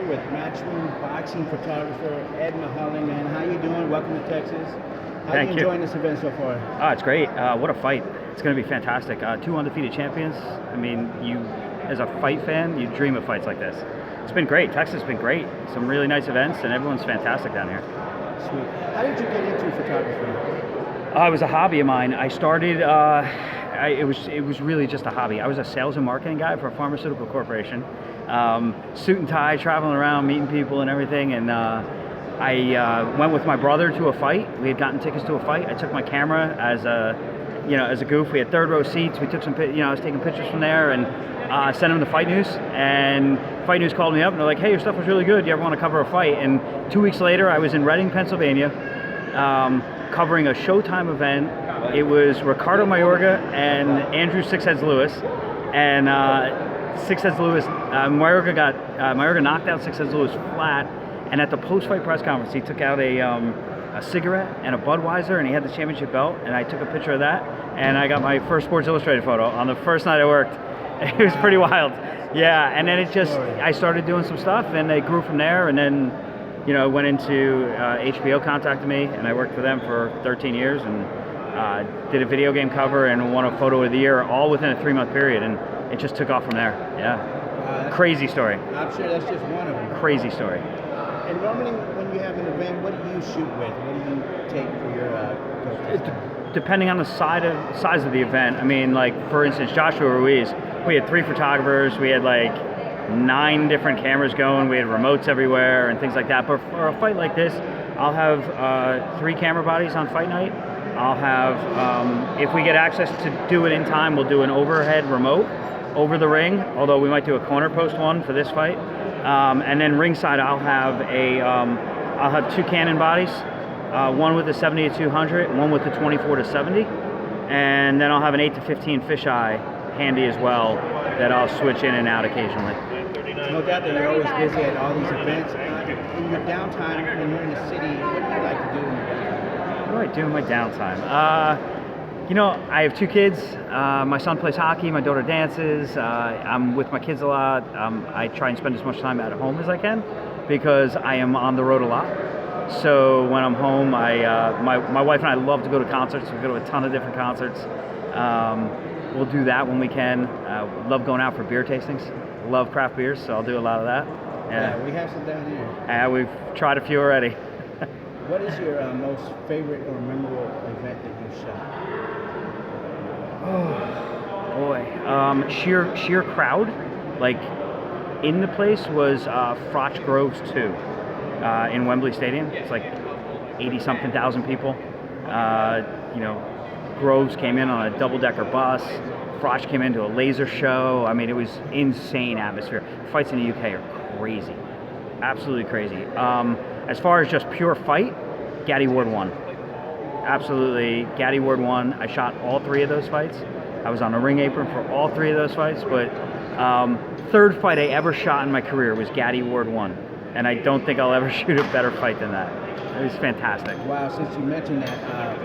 here with Matchroom boxing photographer Ed Mulholland. Man, how you doing? Welcome to Texas. How are you enjoying this event so far? It's great. What a fight. It's going to be fantastic. Two undefeated champions. I mean, you, as a fight fan, you dream of fights like this. It's been great. Texas has been great. Some really nice events, and everyone's fantastic down here. Sweet. How did you get into photography? It was a hobby of mine. I started, it was really just a hobby. I was a sales and marketing guy for a pharmaceutical corporation. Suit and tie, traveling around, meeting people and everything. And I went with my brother to a fight. We had gotten tickets to a fight. I took my camera as a goof. We had third row seats. We took some, I was taking pictures from there and sent them to Fight News. And Fight News called me up and they're like, hey, your stuff was really good. Do you ever want to cover a fight? And 2 weeks later, I was in Reading, Pennsylvania, covering a Showtime event. It was Ricardo Mayorga and Andrew Sixheads Lewis. And Sixheads Lewis, Mayorga knocked out Sixheads Lewis flat. And at the post-fight press conference, he took out a cigarette and a Budweiser, and he had the championship belt. And I took a picture of that, and I got my first Sports Illustrated photo on the first night I worked. It was pretty wild. Yeah, and then I started doing some stuff, and it grew from there. And then, went into HBO contacted me, and I worked for them for 13 years, and did a video game cover and won a photo of the year, all within a 3-month period, and it just took off from there. Yeah, crazy story. I'm sure that's just one of them. Crazy story. And normally, when you have an event, what do you shoot with? What do you take for your? Depending on the size of the event. I mean, like for instance, Joshua Ruiz. We had 3 photographers. We had like 9 different cameras going. We had remotes everywhere and things like that. But for a fight like this, I'll have 3 camera bodies on fight night. I'll have, if we get access to do it in time, we'll do an overhead remote over the ring. Although we might do a corner post one for this fight. And then ringside, I'll have 2 Canon bodies, one with the 70-200, one with the 24-70, and then I'll have an 8-15 fisheye handy as well that I'll switch in and out occasionally. No doubt that you're always busy at all these events. In your downtime, when you're in the city, what do you like to do in your downtime? What do I do in my downtime? I have 2 kids. My son plays hockey, my daughter dances. I'm with my kids a lot. I try and spend as much time at home as I can because I am on the road a lot. So when I'm home, my wife and I love to go to concerts. We go to a ton of different concerts. We'll do that when we can. Love going out for beer tastings. Love craft beers, so I'll do a lot of that. Yeah, we have some down here. We've tried a few already. What is your most favorite or memorable event that you shot? Oh boy, sheer crowd, like in the place was Froch Groves 2 in Wembley Stadium. It's like 80-something thousand people. Groves came in on a double-decker bus. Froch came into a laser show. I mean, it was insane atmosphere. Fights in the UK are crazy, absolutely crazy. As far as just pure fight, Gaddy Ward won. Absolutely, Gaddy Ward won. I shot all 3 of those fights. I was on a ring apron for all 3 of those fights, but third fight I ever shot in my career was Gaddy Ward 1, and I don't think I'll ever shoot a better fight than that. It was fantastic. Wow, since you mentioned that,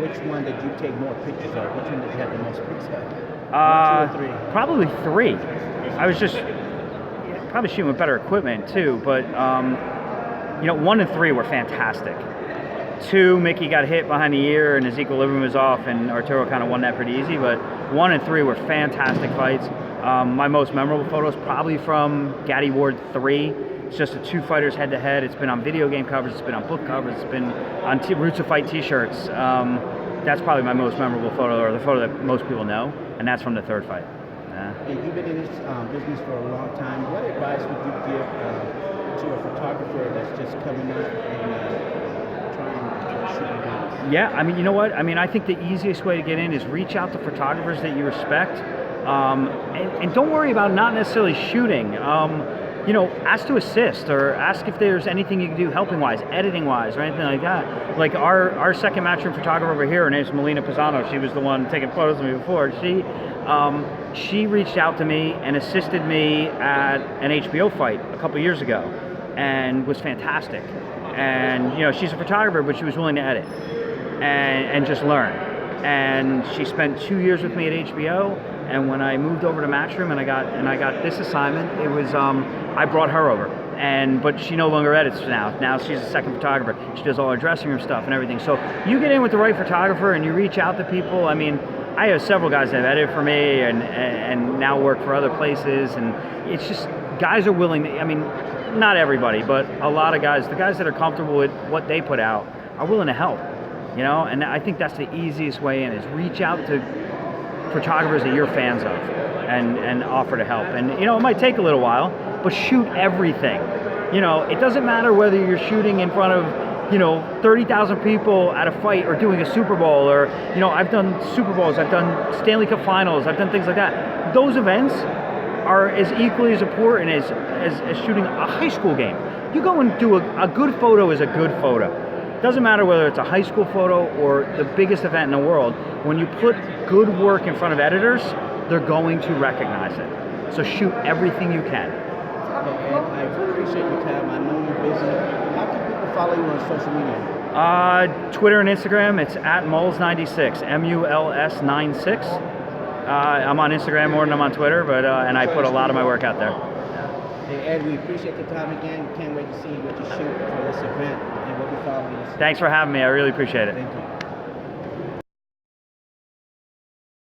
which one did you take more pictures of? Which one did you have the most pictures of? 2 or 3? Probably 3. I was just probably shooting with better equipment too, but 1 and 3 were fantastic. 2, Mickey got hit behind the ear and his equilibrium was off, and Arturo kind of won that pretty easy. But 1 and 3 were fantastic fights. My most memorable photos probably from Gaddy Ward 3. It's just the 2 fighters head-to-head. It's been on video game covers. It's been on book covers. It's been on Roots of Fight T-shirts. That's probably my most memorable photo, or the photo that most people know, and that's from the 3rd fight. And you've been in this business for a long time. What advice would you give to a photographer that's just coming up and trying to shoot events? Yeah, I mean, you know what? I mean, I think the easiest way to get in is reach out to photographers that you respect, and don't worry about not necessarily shooting. Ask to assist, or ask if there's anything you can do helping-wise, editing-wise, or anything like that. Like our second Matchroom photographer over here, her name's Melina Pisano. She was the one taking photos of me before. She reached out to me and assisted me at an HBO fight a couple years ago, and was fantastic. And she's a photographer, but she was willing to edit and just learn. And she spent 2 years with me at HBO. And when I moved over to Matchroom and I got this assignment, it was I brought her over, but she no longer edits now. Now she's a second photographer. She does all our dressing room stuff and everything. So you get in with the right photographer and you reach out to people. I mean, I have several guys that have edited for me and now work for other places, and it's just guys are willing to, I mean, not everybody, but a lot of guys, the guys that are comfortable with what they put out are willing to help, you know, and I think that's the easiest way in, is reach out to photographers that you're fans of and offer to help. And, you know, it might take a little while, but shoot everything. You know, it doesn't matter whether you're shooting in front of, you know, 30,000 people at a fight or doing a Super Bowl, or, you know, I've done Super Bowls, I've done Stanley Cup finals, I've done things like that. Those events are as equally as important as shooting a high school game. You go and do a good photo is a good photo. Doesn't matter whether it's a high school photo or the biggest event in the world. When you put good work in front of editors, they're going to recognize it. So shoot everything you can. And I appreciate your time. I know you're busy. How can people follow you on social media? Twitter and Instagram, it's at Muls96, MULS96. I'm on Instagram more than I'm on Twitter, but and I put a lot of my work out there. Hey Ed, we appreciate the time again. Can't wait to see what you shoot for this event, and we'll be following this. Thanks for having me. I really appreciate it. Thank you.